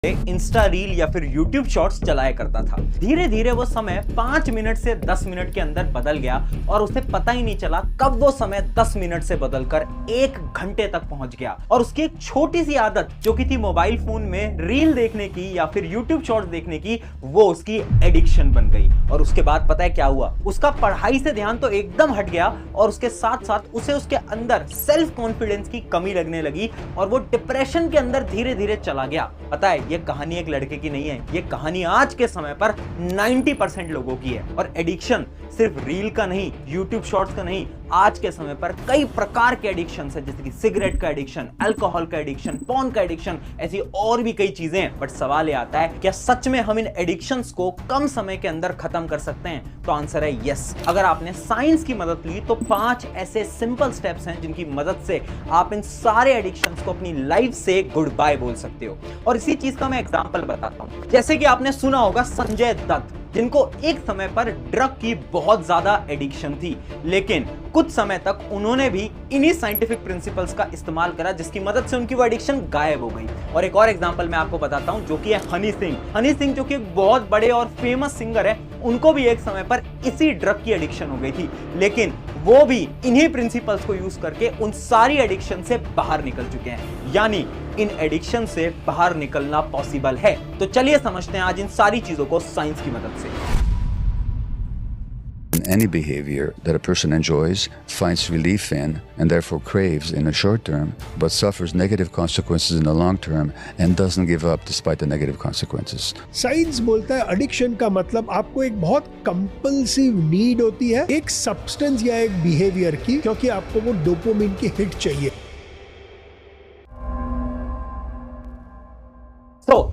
Insta reel या फिर YouTube shorts चलाया करता था। धीरे धीरे वो समय 5 मिनट से 10 मिनट के अंदर बदल गया और उसे पता ही नहीं चला कब वो समय 10 मिनट से बदलकर 1 घंटे तक पहुंच गया। और उसकी एक छोटी सी आदत जो कि थी मोबाइल फोन में रील देखने की या फिर यूट्यूब शॉर्ट्स देखने की, वो उसकी एडिक्शन बन गई। और उसके बाद पता है क्या हुआ? उसका पढ़ाई से ध्यान तो एकदम हट गया और उसके साथ साथ उसे उसके अंदर सेल्फ कॉन्फिडेंस की कमी लगने लगी और वो डिप्रेशन के अंदर धीरे धीरे चला गया। पता है, ये कहानी एक लड़के की नहीं है, ये कहानी आज के समय पर 90% लोगों की है। और एडिक्शन सिर्फ रील का नहीं, यूट्यूब शॉर्ट्स का नहीं, आज के समय पर कई प्रकार के एडिक्शन है, जैसे कि सिगरेट का एडिक्शन, अल्कोहल का एडिक्शन, पॉर्न का एडिक्शन, ऐसी और भी कई चीजें हैं। बट सवाल ये आता है, क्या सच में हम इन एडिक्शंस को कम समय के अंदर खत्म कर सकते हैं? तो आंसर है यस। अगर आपने साइंस की मदद ली तो 5 ऐसे सिंपल स्टेप्स हैं जिनकी मदद से आप इन सारे एडिक्शंस को अपनी लाइफ से गुड बाय बोल सकते हो। और इसी चीज का मैं एग्जांपल बताता हूं। जैसे कि आपने सुना होगा संजय दत्त, जिनको एक समय पर ड्रग की बहुत ज्यादा एडिक्शन थी, लेकिन कुछ समय तक उन्होंने भी इन्हीं साइंटिफिक प्रिंसिपल्स का इस्तेमाल करा जिसकी मदद से उनकी वो एडिक्शन गायब हो गई। और एक और एग्जांपल मैं आपको बताता हूं, जो कि है हनी सिंह। हनी सिंह जो कि एक बहुत बड़े और फेमस सिंगर है, उनको भी एक समय पर इसी ड्रग की एडिक्शन हो गई थी, लेकिन वो भी इन्हीं प्रिंसिपल्स को यूज करके उन सारी एडिक्शन से बाहर निकल चुके हैं। यानी इन एडिक्शन से बाहर निकलना पॉसिबल है। तो चलिए समझते हैं आज इन सारी चीजों को साइंस की मदद से। Any behavior that a person enjoys, finds relief in, and therefore craves in the short term, but suffers negative consequences in the long term and doesn't give up despite the negative consequences. Science बोलता है addiction का मतलब आपको एक बहुत compulsive need होती है एक सब्सटेंस या एक बिहेवियर की, क्योंकि आपको वो डोपामिन की हिट चाहिए।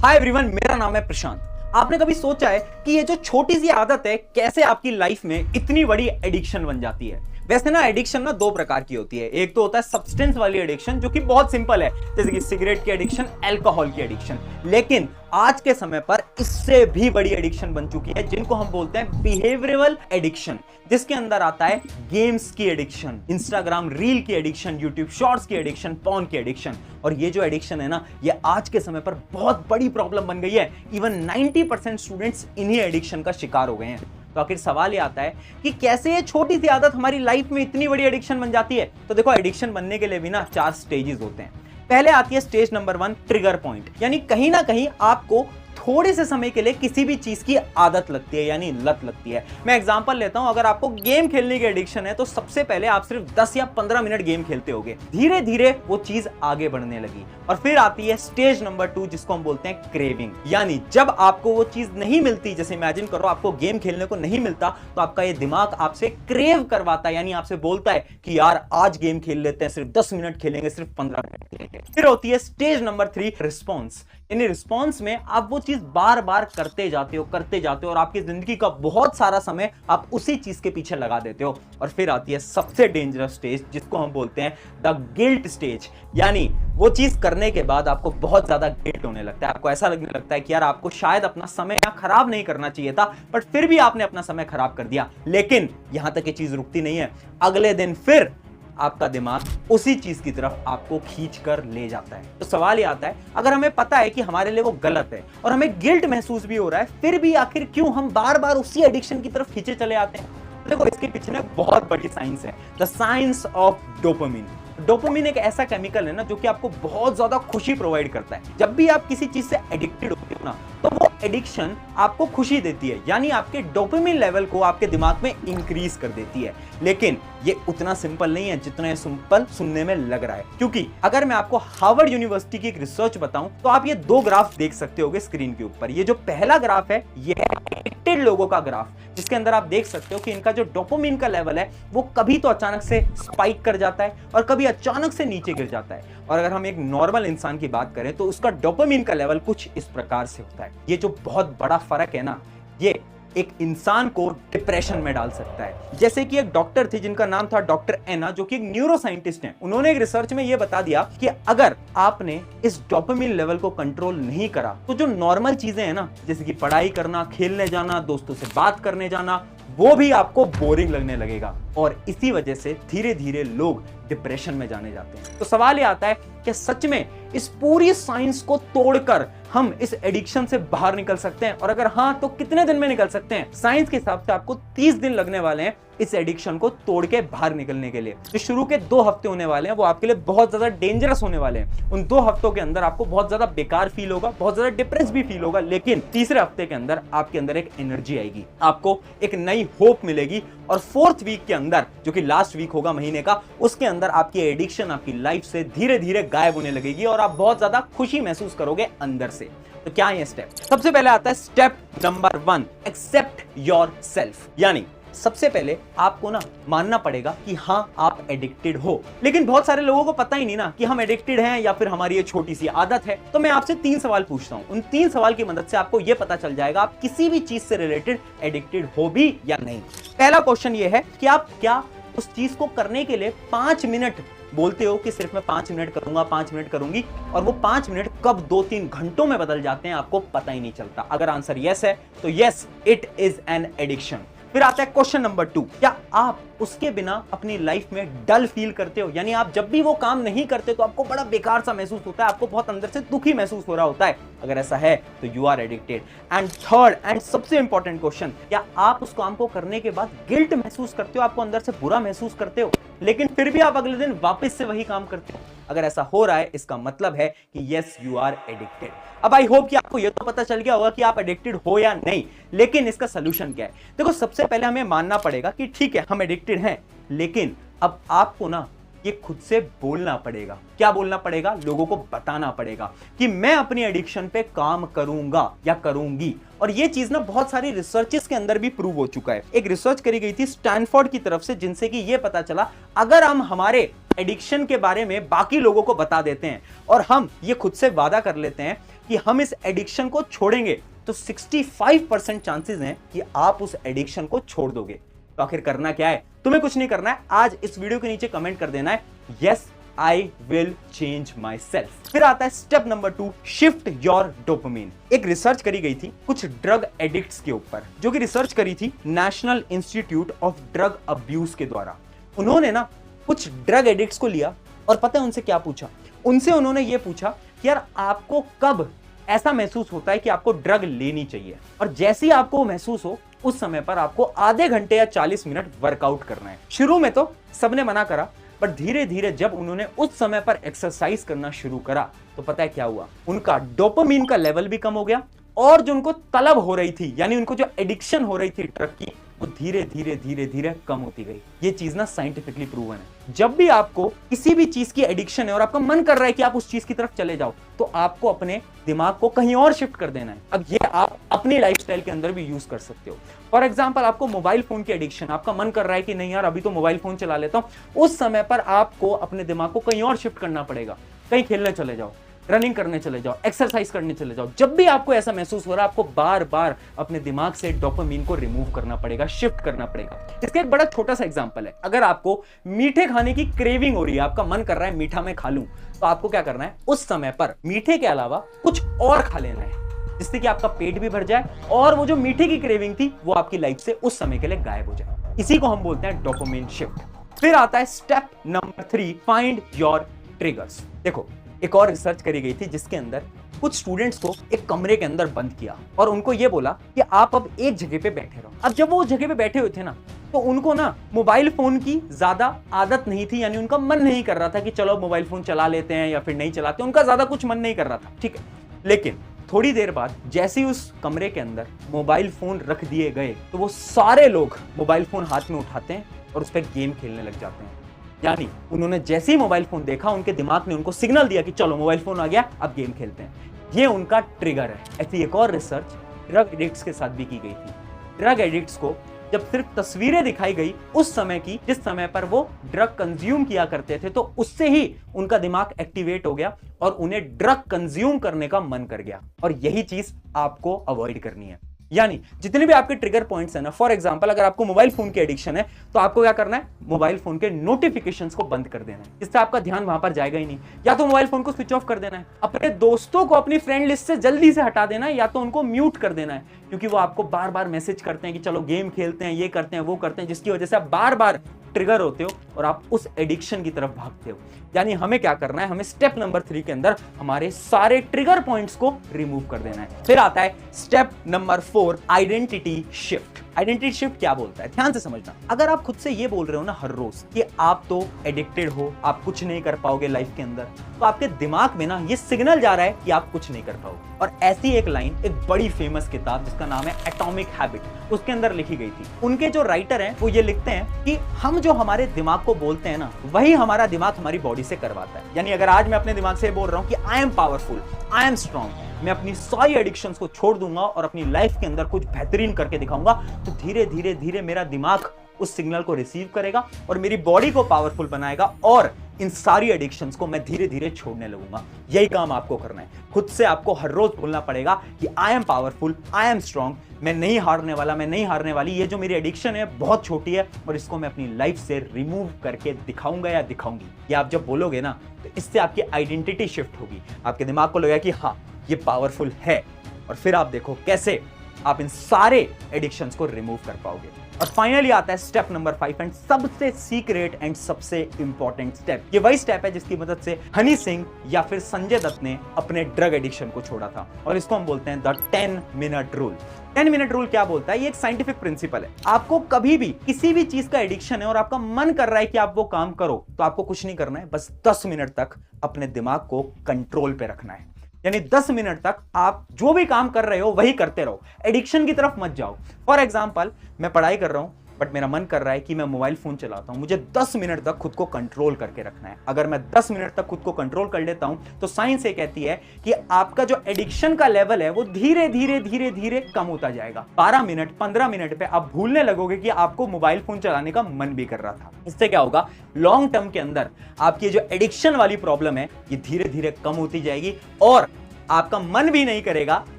हाय एवरीवन, मेरा नाम है प्रशांत। आपने कभी सोचा है कि ये जो छोटी सी आदत है कैसे आपकी लाइफ में इतनी बड़ी एडिक्शन बन जाती है? वैसे ना एडिक्शन ना 2 प्रकार की होती है। एक तो होता है सब्सटेंस वाली एडिक्शन, जो कि बहुत सिंपल है, जैसे कि सिगरेट की एडिक्शन, अल्कोहल की एडिक्शन। लेकिन आज के समय पर इससे भी बड़ी एडिक्शन बन चुकी है, जिनको हम बोलते हैं बिहेवियरल एडिक्शन, जिसके अंदर आता है गेम्स की एडिक्शन, इंस्टाग्राम रील की एडिक्शन, यूट्यूब शॉर्ट्स की एडिक्शन, पॉर्न की एडिक्शन। और ये जो एडिक्शन है ना, ये आज के समय पर बहुत बड़ी प्रॉब्लम बन गई है। इवन 90% स्टूडेंट्स इन्हीं एडिक्शन का शिकार हो गए हैं। तो आखिर सवाल ये आता है कि कैसे ये छोटी सी आदत हमारी लाइफ में इतनी बड़ी एडिक्शन बन जाती है? तो देखो, एडिक्शन बनने के लिए भी ना 4 स्टेजेस होते हैं। पहले आती है स्टेज नंबर 1, ट्रिगर पॉइंट, यानी कहीं ना कहीं आपको थोड़े से समय के लिए किसी भी चीज की आदत लगती है, यानी लत लगती है। मैं एग्जांपल लेता हूं, अगर आपको गेम खेलने की एडिक्शन है तो सबसे पहले आप सिर्फ 10 या 15 मिनट गेम खेलते होगे, धीरे धीरे वो चीज आगे बढ़ने लगी। और फिर आती है स्टेज नंबर 2, जिसको हम बोलते हैं क्रेविंग, यानी जब आपको वो चीज नहीं मिलती, जैसे इमेजिन करो आपको गेम खेलने को नहीं मिलता, तो आपका ये दिमाग आपसे क्रेव करवाता है, यानी आपसे बोलता है कि यार आज गेम खेल लेते हैं, सिर्फ 10 मिनट खेलेंगे, सिर्फ 15 मिनट खेलेंगे। फिर होती है स्टेज नंबर 3, रिस्पॉन्स, यानी रिस्पॉन्स में आप वो चीज बार बार करते जाते हो और आपकी जिंदगी का बहुत सारा समय आप उसी चीज के पीछे लगा देते हो। और फिर आती है सबसे डेंजरस स्टेज, जिसको हम बोलते हैं द गिल्ट स्टेज, यानी वो चीज करने के बाद आपको बहुत ज्यादा गिल्ट होने लगता है। आपको ऐसा लगने लगता है कि यार आपको शायद अपना समय यहाँ खराब नहीं करना चाहिए था, बट फिर भी आपने अपना समय खराब कर दिया। लेकिन यहां तक ये चीज रुकती नहीं है, अगले दिन फिर आपका दिमाग उसी चीज की तरफ आपको खींच कर ले जाता है। तो सवाल ये आता है, अगर हमें पता है कि हमारे लिए वो गलत है और हमें गिल्ट महसूस भी हो रहा है, फिर भी आखिर क्यों हम बार बार उसी एडिक्शन की तरफ खींचे चले आते हैं? देखो, इसके पीछे ना बहुत बड़ी साइंस है, the science of dopamine. Dopamine एक ऐसा केमिकल है ना, जो कि आपको बहुत ज्यादा खुशी प्रोवाइड करता है। जब भी आप किसी चीज से एडिक्टेड होते हो ना, तो वो एडिक्शन आपको खुशी देती है, यानी आपके डोपामिन लेवल को आपके दिमाग में इंक्रीज कर देती है। लेकिन ये उतना सिंपल नहीं है जितना सिंपल सुनने में लग रहा है, क्योंकि अगर मैं आपको हार्वर्ड यूनिवर्सिटी की एक रिसर्च बताऊं, तो आप ये 2 ग्राफ देख सकते होगे स्क्रीन के ऊपर। ये जो पहला ग्राफ है, ये है एडिक्टेड लोगों का ग्राफ, जिसके अंदर आप देख सकते हो कि इनका जो डोपामिन का लेवल है, वो कभी तो अचानक से स्पाइक कर जाता है और कभी अचानक से नीचे गिर जाता है। और अगर हम एक नॉर्मल इंसान की बात करें तो उसका डोपामिन का लेवल कुछ इस प्रकार से होता है। ये जो बहुत बड़ा फर्क है ना, ये एक इंसान को डिप्रेशन में डाल सकता है। जैसे कि एक डॉक्टर थे जिनका नाम था डॉक्टर एना, जो कि एक न्यूरो साइंटिस्ट हैं। उन्होंने एक रिसर्च में यह बता दिया कि अगर आपने इस डोपामिन लेवल को कंट्रोल नहीं करा, तो जो नॉर्मल चीजें हैं ना, जैसे कि पढ़ाई करना, खेलने जाना, दोस्तों से बात करने जाना, वो भी आपको बोरिंग लगने लगेगा और इसी वजह से धीरे धीरे लोग डिप्रेशन में जाने जाते हैं। तो सवाल ये आता है कि सच में इस पूरी साइंस को तोड़कर हम इस एडिक्शन से बाहर निकल सकते हैं, और अगर हाँ तो कितने दिन में निकल सकते हैं? साइंस के हिसाब से आपको 30 दिन लगने वाले हैं इस एडिक्शन को तोड़ के बाहर निकलने के लिए। जो शुरू के 2 हफ्ते होने वाले हैं वो आपके लिए बहुत ज्यादा डेंजरस होने वाले हैं। उन 2 हफ्तों के अंदर आपको बहुत ज्यादा बेकार फील होगा, बहुत ज्यादा डिप्रेस भी फील होगा, लेकिन तीसरे हफ्ते के अंदर आपके अंदर एक एनर्जी आएगी, आपको एक नई होप मिलेगी, और 4th वीक के अंदर, जो कि लास्ट वीक होगा महीने का, उसके अंदर आपकी एडिक्शन आपकी लाइफ से धीरे धीरे गायब होने लगेगी और आप बहुत ज्यादा खुशी महसूस करोगे अंदर से। तो क्या है ये स्टेप? सबसे पहले आता है step number 1, accept yourself. यानी सबसे पहले आपको ना मानना पड़ेगा कि हाँ आप एडिक्टेड हो। लेकिन बहुत सारे लोगों को पता ही नहीं ना कि हम एडिक्टेड हैं या फिर हमारी ये छोटी सी आदत है। तो मैं आपसे 3 सवाल पूछता हूं, उन 3 सवाल की मदद से आपको ये पता चल जाएगा आप किसी भी चीज से रिलेटेड एडिक्टेड हो भी या नहीं। पहला क्वेश्चन ये है कि आप क्या उस चीज को करने के लिए 5 मिनट बोलते हो कि सिर्फ मैं 5 मिनट करूंगा, 5 मिनट करूंगी, और वो 5 मिनट कब 2-3 घंटों में बदल जाते हैं आपको पता ही नहीं चलता? अगर आंसर यस है तो yes, it is an addiction. फिर आता है क्वेश्चन नंबर 2, क्या आप उसके बिना अपनी लाइफ में डल फील करते हो? यानी आप जब भी वो काम नहीं करते तो आपको बड़ा बेकार सा महसूस होता है, आपको बहुत अंदर से दुखी महसूस हो रहा होता है। अगर ऐसा है तो you are addicted. And third and सबसे इंपॉर्टेंट क्वेश्चन, क्या आप उस काम को करने के बाद गिल्ट महसूस करते हो, आपको अंदर से बुरा महसूस करते हो, लेकिन फिर भी आप अगले दिन वापस से वही काम करते हो? अगर ऐसा हो रहा है इसका मतलब है कि यस यू आर एडिक्टेड। अब आई होप कि आपको यह तो पता चल गया होगा कि आप एडिक्टेड हो या नहीं, लेकिन इसका सोल्यूशन क्या है? देखो, सबसे पहले हमें मानना पड़ेगा कि ठीक है हम एडिक्टेड हैं, लेकिन अब आपको ना ये खुद से बोलना पड़ेगा। क्या बोलना पड़ेगा? लोगों को बताना पड़ेगा कि मैं अपनी एडिक्शन पे काम करूंगा या करूंगी। और ये चीज ना बहुत सारी रिसर्चेस के अंदर भी प्रूव हो चुका है। एक रिसर्च करी गई थी स्टैनफोर्ड की तरफ से, जिनसे कि ये पता चला अगर हम हमारे एडिक्शन के बारे में बाकी लोगों को बता देते हैं और हम ये खुद से वादा कर लेते हैं कि हम इस एडिक्शन को छोड़ेंगे, तो 65% चांसेस हैं कि आप उस एडिक्शन को छोड़ दोगे। तो आखिर करना क्या है? तुम्हें कुछ नहीं करना है, आज इस वीडियो के नीचे कमेंट कर देना है yes I will change my self. फिर आता है step number 2, shift your dopamine. एक रिसर्च करी गई थी कुछ ड्रग एडिक्ट्स के ऊपर, जो कि रिसर्च करी थी national institute of drug abuse के द्वारा। उन्होंने ना कुछ ड्रग एडिक्ट्स को लिया और पता है उनसे क्या पूछा? उनसे उन्होंने ये पूछा कि यार आपको कब ऐसा महसूस होता है कि आपको ड्रग लेनी चाहिए, और जैसे ही आपको महसूस हो उस समय पर आपको आधे घंटे या 40 मिनट वर्कआउट करना है। शुरू में तो सबने मना करा, पर धीरे धीरे जब उन्होंने उस समय पर एक्सरसाइज करना शुरू करा तो पता है क्या हुआ? उनका डोपामिन का लेवल भी कम हो गया, और जो उनको तलब हो रही थी, यानी उनको जो एडिक्शन हो रही थी ड्रग की, वो धीरे धीरे धीरे धीरे कम होती गई। ये चीज ना साइंटिफिकली प्रूवन है। जब भी आपको किसी भी चीज की एडिक्शन है और आपका मन कर रहा है कि आप उस चीज की तरफ चले जाओ, तो आपको अपने दिमाग को कहीं और शिफ्ट कर देना है। अब ये आप अपनी लाइफस्टाइल के अंदर भी यूज कर सकते हो। फॉर एग्जाम्पल, आपको मोबाइल फोन की एडिक्शन, आपका मन कर रहा है कि नहीं यार अभी तो मोबाइल फोन चला लेता हूं, उस समय पर आपको अपने दिमाग को कहीं और शिफ्ट करना पड़ेगा। कहीं खेलने चले जाओ, रनिंग करने चले जाओ, एक्सरसाइज करने चले जाओ। जब भी आपको ऐसा महसूस हो रहा है, आपको बार बार अपने दिमाग से डोपामिन को रिमूव करना पड़ेगा, शिफ्ट करना पड़ेगा। इसका एक बड़ा छोटा सा एग्जांपल है, अगर आपको मीठे खाने की क्रेविंग हो रही है, आपका मन कर रहा है मीठा मैं खा लूं, तो आपको क्या करना है? उस समय पर मीठे के अलावा कुछ और खा लेना है, जिससे कि आपका पेट भी भर जाए और वो जो मीठे की क्रेविंग थी वो आपकी लाइफ से उस समय के लिए गायब हो जाए। इसी को हम बोलते हैं डोपामिन शिफ्ट। फिर आता है step number 3, find your triggers. देखो, एक और रिसर्च करी गई थी जिसके अंदर कुछ स्टूडेंट्स को एक कमरे के अंदर बंद किया और उनको यह बोला कि आप अब एक जगह पे बैठे रहो। अब जब वो उस जगह पे बैठे हुए थे ना, तो उनको ना मोबाइल फोन की ज्यादा आदत नहीं थी, यानी उनका मन नहीं कर रहा था कि चलो मोबाइल फोन चला लेते हैं या फिर नहीं चलाते, उनका ज्यादा कुछ मन नहीं कर रहा था, ठीक है। लेकिन थोड़ी देर बाद जैसे ही उस कमरे के अंदर मोबाइल फोन रख दिए गए, तो वो सारे लोग मोबाइल फोन हाथ में उठाते हैं और उस पर गेम खेलने लग जाते हैं। यानी उन्होंने जैसे ही मोबाइल फोन देखा, उनके दिमाग ने उनको सिग्नल दिया कि चलो मोबाइल फोन आ गया, अब गेम खेलते हैं। ये उनका ट्रिगर है। ऐसी एक और रिसर्च ड्रग एडिक्ट्स के साथ भी की गई थी। ड्रग एडिक्ट्स को जब सिर्फ तस्वीरें दिखाई गई उस समय की, जिस समय पर वो ड्रग कंज्यूम किया करते थे, तो उससे ही उनका दिमाग एक्टिवेट हो गया और उन्हें ड्रग कंज्यूम करने का मन कर गया। और यही चीज आपको अवॉइड करनी है। यानी जितने भी आपके ट्रिगर पॉइंट्स हैं ना, फॉर एग्जांपल अगर आपको मोबाइल फोन की एडिक्शन है तो आपको क्या करना है, मोबाइल फोन के नोटिफिकेशंस को बंद कर देना है, इससे आपका ध्यान वहां पर जाएगा ही नहीं। या तो मोबाइल फोन को स्विच ऑफ कर देना है, अपने दोस्तों को अपनी फ्रेंड लिस्ट से जल्दी से हटा देना है, या तो उनको म्यूट कर देना है, क्योंकि वो आपको बार बार मैसेज करते हैं कि चलो गेम खेलते हैं, ये करते हैं, वो करते हैं, जिसकी वजह से आप बार बार ट्रिगर होते हो और आप उस एडिक्शन की तरफ भागते हो। यानी हमें क्या करना है, हमें स्टेप नंबर 3 के अंदर हमारे सारे ट्रिगर पॉइंट्स को रिमूव कर देना है। फिर आता है step number 4, identity shift. Identity shift क्या बोलता है, ध्यान से समझना। अगर आप खुद से ये बोल रहे हो ना हर रोज कि आप तो एडिक्टेड हो, आप कुछ नहीं कर पाओगे लाइफ के अंदर, तो आपके दिमाग में ना ये सिग्नल जा रहा है कि आप कुछ नहीं कर पाओगे। और ऐसी एक लाइन एक बड़ी फेमस किताब जिसका नाम है एटॉमिक हैबिट, उसके अंदर लिखी गई थी। उनके जो राइटर हैं वो ये लिखते हैं कि हम जो हमारे दिमाग को बोलते हैं ना, वही हमारा दिमाग हमारी बॉडी से करवाता है। यानी अगर आज मैं अपने दिमाग से बोल रहा हूं कि I am powerful, I am strong, मैं अपनी सारी एडिक्शंस को छोड़ दूंगा और अपनी लाइफ के अंदर कुछ बेहतरीन करके दिखाऊंगा, तो धीरे धीरे धीरे मेरा दिमाग उस सिग्नल को रिसीव करेगा और मेरी बॉडी को पावरफुल बनाएगा और इन सारी एडिक्शंस को मैं धीरे धीरे छोड़ने लगूंगा। यही काम आपको करना है। खुद से आपको हर रोज बोलना पड़ेगा कि I am powerful, I am strong, मैं नहीं हारने वाला, मैं नहीं हारने वाली, ये जो मेरी एडिक्शन है बहुत छोटी है और इसको मैं अपनी लाइफ से रिमूव करके दिखाऊंगा या दिखाऊंगी। ये आप जब बोलोगे ना, तो इससे आपकी आइडेंटिटी शिफ्ट होगी, आपके दिमाग को लगेगा कि हाँ ये पावरफुल है, और फिर आप देखो कैसे आप इन सारे एडिक्शंस को रिमूव कर पाओगे। और फाइनली आता है स्टेप नंबर 5 एंड सबसे सीक्रेट एंड सबसे इंपॉर्टेंट स्टेप। ये वही स्टेप है जिसकी मदद से हनी सिंह या फिर संजय दत्त ने अपने ड्रग एडिक्शन को छोड़ा था, और इसको हम बोलते हैं the 10 minute rule. 10 minute rule क्या बोलता है, ये एक साइंटिफिक प्रिंसिपल है। आपको कभी भी किसी भी चीज का एडिक्शन है और आपका मन कर रहा है कि आप वो काम करो, तो आपको कुछ नहीं करना है, बस 10 मिनट तक अपने दिमाग को कंट्रोल पे रखना है। यानी 10 मिनट तक आप जो भी काम कर रहे हो वही करते रहो, एडिक्शन की तरफ मत जाओ। फॉर एग्जांपल मैं पढ़ाई कर रहा हूं बट मेरा मन कर रहा है कि मैं मोबाइल फोन चलाता हूं, मुझे 10 मिनट तक खुद को कंट्रोल करके रखना है। अगर मैं 10 मिनट तक खुद को कंट्रोल कर लेता हूं तो साइंस ये कहती है कि आपका जो एडिक्शन का लेवल है वो धीरे धीरे धीरे धीरे कम होता जाएगा। 12 मिनट 15 मिनट पे आप भूलने लगोगे कि आपको मोबाइल फोन चलाने का मन भी कर रहा था। इससे क्या होगा, लॉन्ग टर्म के अंदर आपकी जो एडिक्शन वाली प्रॉब्लम है ये धीरे धीरे कम होती जाएगी और आपका मन भी नहीं करेगा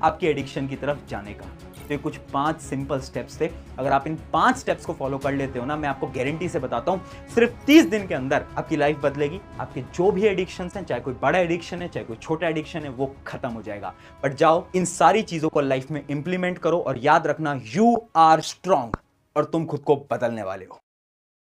आपकी एडिक्शन की तरफ जाने का। तो ये कुछ 5 सिंपल स्टेप्स थे। अगर आप इन 5 स्टेप्स को फॉलो कर लेते हो ना, मैं आपको गारंटी से बताता हूं सिर्फ 30 दिन के अंदर आपकी लाइफ बदलेगी। आपके जो भी एडिक्शंस हैं, चाहे कोई बड़ा एडिक्शन है चाहे कोई छोटा एडिक्शन है, वो खत्म हो जाएगा। बट जाओ इन सारी चीजों को लाइफ में इंप्लीमेंट करो और याद रखना, यू आर स्ट्रॉन्ग और तुम खुद को बदलने वाले हो।